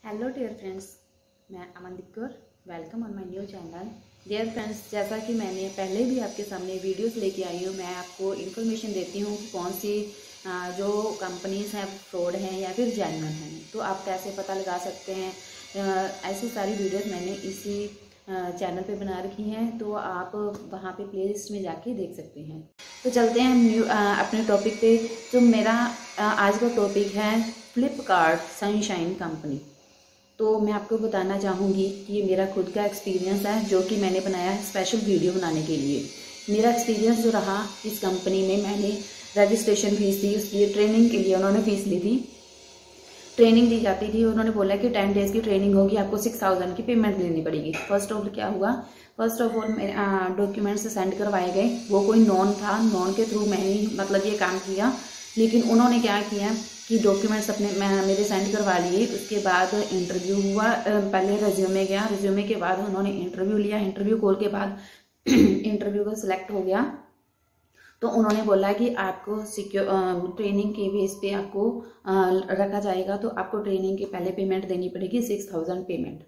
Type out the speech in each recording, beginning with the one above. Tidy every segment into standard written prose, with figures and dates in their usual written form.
Hello dear friends, मैं Amandeep Kaur. Welcome on my new channel. Dear friends, जैसा कि मैंने पहले भी आपके सामने वीडियोस लेके आई हूँ, मैं आपको इन्फॉर्मेशन देती हूँ कि कौन सी जो कंपनीज हैं फ्रॉड हैं या फिर जेन्युइन हैं, तो आप कैसे पता लगा सकते हैं। ऐसी सारी वीडियोस मैंने इसी चैनल पे बना रखी हैं, तो आप वहाँ पे प्लेलिस्ट में जाके देख सकते हैं। तो चलते हैं हम अपने टॉपिक पे। तो मेरा आज का टॉपिक है फ्लिपकार्ट सनशाइन कंपनी। तो मैं आपको बताना चाहूँगी कि ये मेरा खुद का एक्सपीरियंस है, जो कि मैंने बनाया है स्पेशल वीडियो बनाने के लिए। मेरा एक्सपीरियंस जो रहा इस कंपनी में, मैंने रजिस्ट्रेशन फीस दी, उसकी ट्रेनिंग के लिए उन्होंने फ़ीस ली थी। ट्रेनिंग दी जाती थी, उन्होंने बोला कि 10 डेज़ की ट्रेनिंग होगी, आपको 6000 की पेमेंट देनी पड़ेगी। फर्स्ट ऑफ ऑल क्या हुआ, first of all documents send करवाए गए। वो कोई नॉन था, नॉन के थ्रू मैंने मतलब ये काम किया। लेकिन उन्होंने क्या किया कि डॉक्यूमेंट्स अपने मेरे सेंड करवा लिए। उसके बाद इंटरव्यू हुआ। पहले रिज्यूमे गया, रिज्यूमे के बाद उन्होंने इंटरव्यू लिया। इंटरव्यू कॉल के बाद इंटरव्यू का सिलेक्ट हो गया, तो उन्होंने बोला कि आपको सिक्योर ट्रेनिंग के बेस पे आपको रखा जाएगा, तो आपको ट्रेनिंग की पहले पेमेंट देनी पड़ेगी 6000 पेमेंट।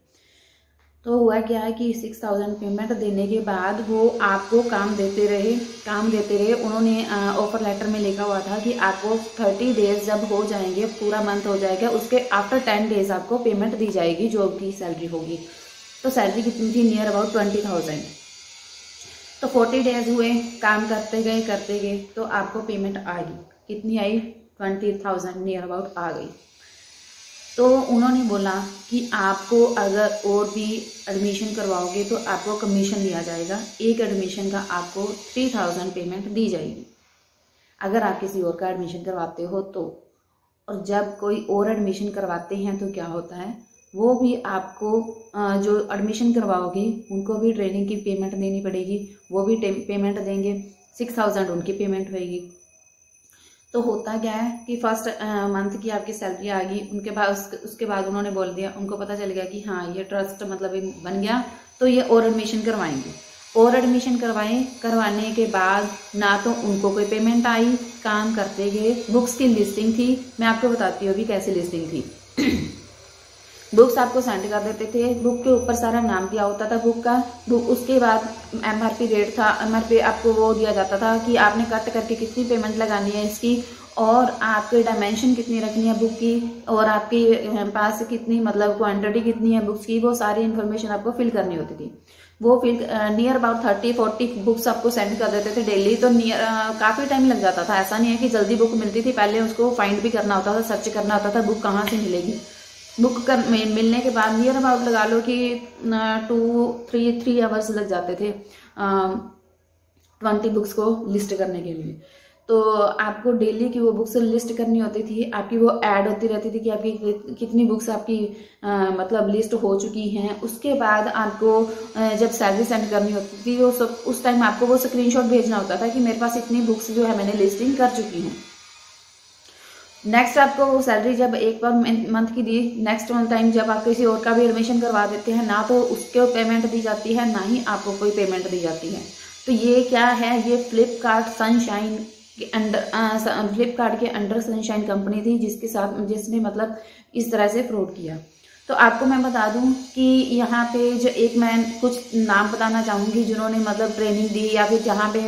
तो हुआ क्या है कि 6000 पेमेंट देने के बाद वो आपको काम देते रहे। उन्होंने ऑफर लेटर में लिखा हुआ था कि आपको 30 डेज जब हो जाएंगे, पूरा मंथ हो जाएगा, उसके आफ्टर 10 डेज आपको पेमेंट दी जाएगी जो आपकी सैलरी होगी। तो सैलरी कितनी थी, नियर अबाउट 20,000। तो 40 डेज हुए, काम करते गए तो आपको पेमेंट आ गई। कितनी आई, 20,000 नियर अबाउट आ गई। तो उन्होंने बोला कि आपको अगर और भी एडमिशन करवाओगे तो आपको कमीशन दिया जाएगा। एक एडमिशन का आपको 3000 पेमेंट दी जाएगी अगर आप किसी और का एडमिशन करवाते हो तो। और जब कोई और एडमिशन करवाते हैं तो क्या होता है, वो भी आपको जो एडमिशन करवाओगे उनको भी ट्रेनिंग की पेमेंट देनी पड़ेगी, वो भी पेमेंट देंगे। 6000 उनकी पेमेंट होगी। तो होता क्या है कि फर्स्ट मंथ की आपकी सैलरी आ गई, उनके बाद उसके बाद उन्होंने बोल दिया, उनको पता चल गया कि हाँ ये ट्रस्ट मतलब बन गया, तो ये और एडमिशन करवाएंगे। और एडमिशन करवाने के बाद ना तो उनको कोई पेमेंट आई, काम करते गए। बुक्स की लिस्टिंग थी, मैं आपको बताती हूँ अभी कैसी लिस्टिंग थी। बुक्स आपको सेंड कर देते थे, बुक के ऊपर सारा नाम दिया होता था बुक का। उसके बाद एमआरपी रेट था, एमआरपी आपको वो दिया जाता था कि आपने कट करके कितनी पेमेंट लगानी है इसकी, और आपके डायमेंशन कितनी रखनी है बुक की, और आपके पास कितनी मतलब क्वांटिटी कितनी है बुक्स की, वो सारी इन्फॉर्मेशन आपको फिल करनी होती थी। वो फिल नियर अबाउट 30-40 बुक्स आपको सेंड कर देते थे डेली। तो काफ़ी टाइम लग जाता था। ऐसा नहीं है कि जल्दी बुक मिलती थी, पहले उसको फाइंड भी करना होता था, सर्च करना होता था बुक कहाँ से मिलेगी। बुक कर मिलने के बाद नियर अबाउट लगा लो कि 2-3 आवर्स लग जाते थे 20 बुक्स को लिस्ट करने के लिए। तो आपको डेली की वो बुक्स लिस्ट करनी होती थी, आपकी वो ऐड होती रहती थी कि आपकी कितनी बुक्स आपकी मतलब लिस्ट हो चुकी हैं। उसके बाद आपको जब सैलरी सेंड करनी होती थी वो सब, उस टाइम आपको वो स्क्रीनशॉट भेजना होता था कि मेरे पास इतनी बुक्स जो है मैंने लिस्टिंग कर चुकी हूँ। नेक्स्ट आपको वो सैलरी जब एक बार मंथ की दी, नेक्स्ट मंथ टाइम जब आप किसी और का भी एडमिशन करवा देते हैं, ना तो उसके पेमेंट दी जाती है, ना ही आपको कोई पेमेंट दी जाती है। तो ये क्या है, ये फ्लिपकार्ट सनशाइन के अंडर, फ्लिपकार्ट के अंडर सनशाइन कंपनी थी जिसने मतलब इस तरह से फ्रॉड किया। तो आपको मैं बता दूं कि यहाँ पे जो मैं कुछ नाम बताना चाहूँगी जिन्होंने मतलब ट्रेनिंग दी या फिर जहाँ पे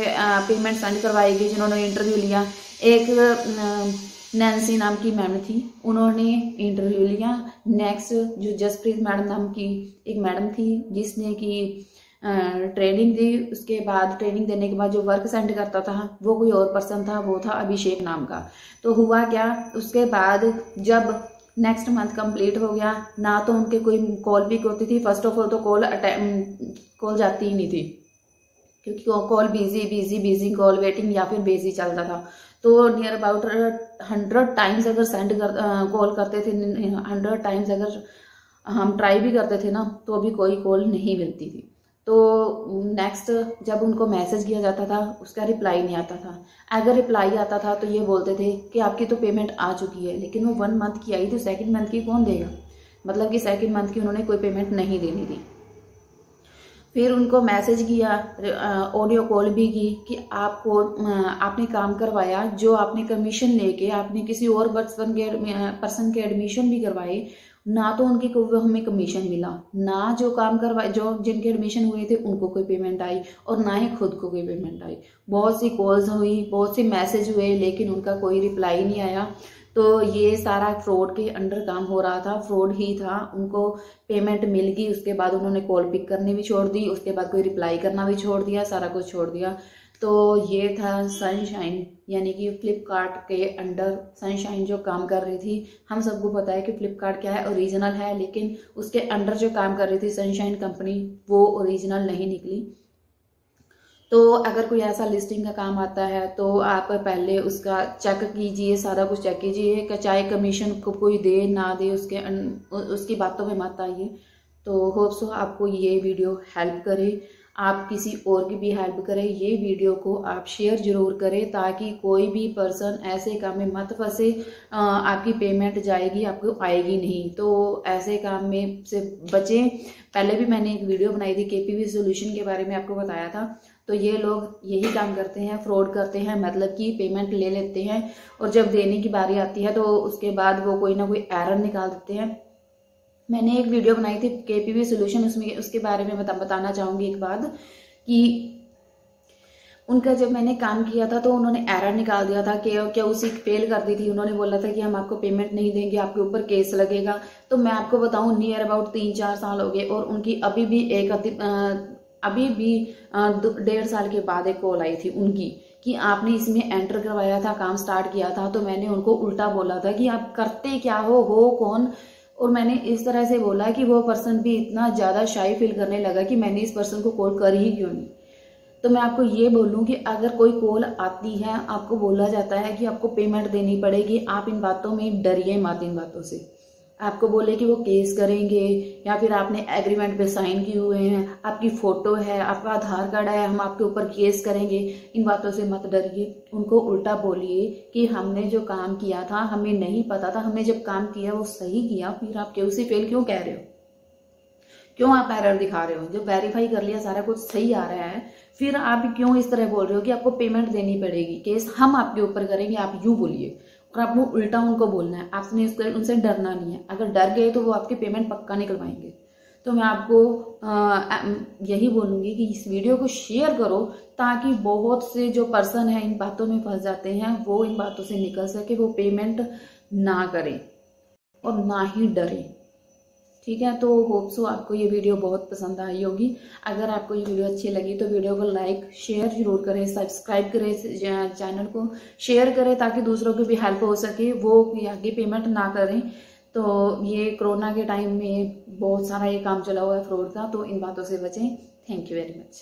पेमेंट सेंड करवाई गई, जिन्होंने इंटरव्यू लिया। एक नैन्सी नाम की मैम थी, उन्होंने इंटरव्यू लिया। नेक्स्ट जो जसप्रीत मैडम नाम की एक मैडम थी जिसने की ट्रेनिंग दी। उसके बाद ट्रेनिंग देने के बाद जो वर्क सेंड करता था वो कोई और पर्सन था, वो था अभिषेक नाम का। तो हुआ क्या, उसके बाद जब नेक्स्ट मंथ कंप्लीट हो गया, ना तो उनके कोई कॉल पिक होती थी। फर्स्ट ऑफ ऑल तो कॉल जाती ही नहीं थी, क्योंकि कॉल बिजी कॉल वेटिंग या फिर बिजी चलता था। तो नियर अबाउट 100 टाइम्स अगर कॉल करते थे, 100 टाइम्स अगर हम ट्राई भी करते थे ना, तो भी कोई कॉल नहीं मिलती थी। तो नेक्स्ट जब उनको मैसेज किया जाता था उसका रिप्लाई नहीं आता था। अगर रिप्लाई आता था तो ये बोलते थे कि आपकी तो पेमेंट आ चुकी है, लेकिन वो 1 मंथ की आई तो सेकेंड मंथ की कौन देगा, मतलब कि सेकेंड मंथ की उन्होंने कोई पेमेंट नहीं देनी थी। फिर उनको मैसेज किया, ऑडियो कॉल भी की कि आपने काम करवाया, जो आपने कमीशन लेके आपने किसी और पर्सन के एडमिशन भी करवाए, ना तो उनकी कोई हमें कमीशन मिला, ना जो काम करवाए जो जिनके एडमिशन हुए थे उनको कोई पेमेंट आई, और ना ही खुद को कोई पेमेंट आई। बहुत सी कॉल्स हुई, बहुत से मैसेज हुए, लेकिन उनका कोई रिप्लाई नहीं आया। तो ये सारा फ्रॉड के अंडर काम हो रहा था, फ्रॉड ही था। उनको पेमेंट मिल गई, उसके बाद उन्होंने कॉल पिक करनी भी छोड़ दी, उसके बाद कोई रिप्लाई करना भी छोड़ दिया, सारा कुछ छोड़ दिया। तो ये था सनशाइन, यानी कि फ्लिपकार्ट के अंडर सनशाइन जो काम कर रही थी। हम सबको पता है कि फ्लिपकार्ट क्या है, ओरिजिनल है, लेकिन उसके अंडर जो काम कर रही थी सनशाइन कंपनी, वो ओरिजिनल नहीं निकली। तो अगर कोई ऐसा लिस्टिंग का काम आता है तो आप पहले उसका चेक कीजिए, सारा कुछ चेक कीजिए कि चाहे कमीशन को कोई दे ना दे, उसकी बातों में मत आइए। तो होप सो आपको ये वीडियो हेल्प करे, आप किसी और की भी हेल्प करें। ये वीडियो को आप शेयर जरूर करें ताकि कोई भी पर्सन ऐसे काम में मत फंसे। आपकी पेमेंट जाएगी, आपको आएगी नहीं, तो ऐसे काम में से बचें। पहले भी मैंने एक वीडियो बनाई थी KPV सोल्यूशन के बारे में, आपको बताया था। तो ये लोग यही काम करते हैं, फ्रॉड करते हैं, मतलब कि पेमेंट ले लेते हैं और जब देने की बारी आती है तो उसके बाद वो कोई ना कोई एरर निकाल देते हैं। मैंने एक वीडियो बनाई थी KPV सोल्यूशन, उसमें उसके बारे में बताना चाहूँगी एक बात कि उनका जब मैंने काम किया था तो उन्होंने एरर निकाल दिया था कि क्या उसी फेल कर दी थी। उन्होंने बोला था कि हम आपको पेमेंट नहीं देंगे, आपके ऊपर केस लगेगा। तो मैं आपको बताऊं नियर अबाउट 3-4 साल हो गए और उनकी अभी भी 1.5 साल के बाद एक कॉल आई थी उनकी कि आपने इसमें एंटर करवाया था, काम स्टार्ट किया था। तो मैंने उनको उल्टा बोला था कि आप करते क्या हो कौन, और मैंने इस तरह से बोला कि वो पर्सन भी इतना ज़्यादा शाई फील करने लगा कि मैंने इस पर्सन को कॉल कर ही क्यों नहीं। तो मैं आपको ये बोलूँ कि अगर कोई कॉल आती है, आपको बोला जाता है कि आपको पेमेंट देनी पड़ेगी, आप इन बातों में डरिए मत। इन बातों से आपको बोले कि वो केस करेंगे या फिर आपने एग्रीमेंट पे साइन किए हुए हैं, आपकी फ़ोटो है, आपका आधार कार्ड है, हम आपके ऊपर केस करेंगे, इन बातों से मत डरिए। उनको उल्टा बोलिए कि हमने जो काम किया था हमें नहीं पता था, हमने जब काम किया वो सही किया, फिर आप QC फेल क्यों कह रहे हो, क्यों आप एरर दिखा रहे हो? जब वेरीफाई कर लिया, सारा कुछ सही आ रहा है, फिर आप क्यों इस तरह बोल रहे हो कि आपको पेमेंट देनी पड़ेगी, केस हम आपके ऊपर करेंगे, आप यूँ बोलिए। और आपको उल्टा उनको बोलना है, आपने उनसे डरना नहीं है। अगर डर गए तो वो आपकी पेमेंट पक्का निकलवाएंगे। तो मैं आपको यही बोलूँगी कि इस वीडियो को शेयर करो ताकि बहुत से जो पर्सन है इन बातों में फंस जाते हैं वो इन बातों से निकल सके, वो पेमेंट ना करें और ना ही डरें। ठीक है, तो होप सो आपको ये वीडियो बहुत पसंद आई होगी। अगर आपको ये वीडियो अच्छी लगी तो वीडियो को लाइक शेयर जरूर करें, सब्सक्राइब करें, चैनल को शेयर करें ताकि दूसरों की भी हेल्प हो सके, वो आगे पेमेंट ना करें। तो ये कोरोना के टाइम में बहुत सारा ये काम चला हुआ है फ्रॉड का, तो इन बातों से बचें। Thank you very much.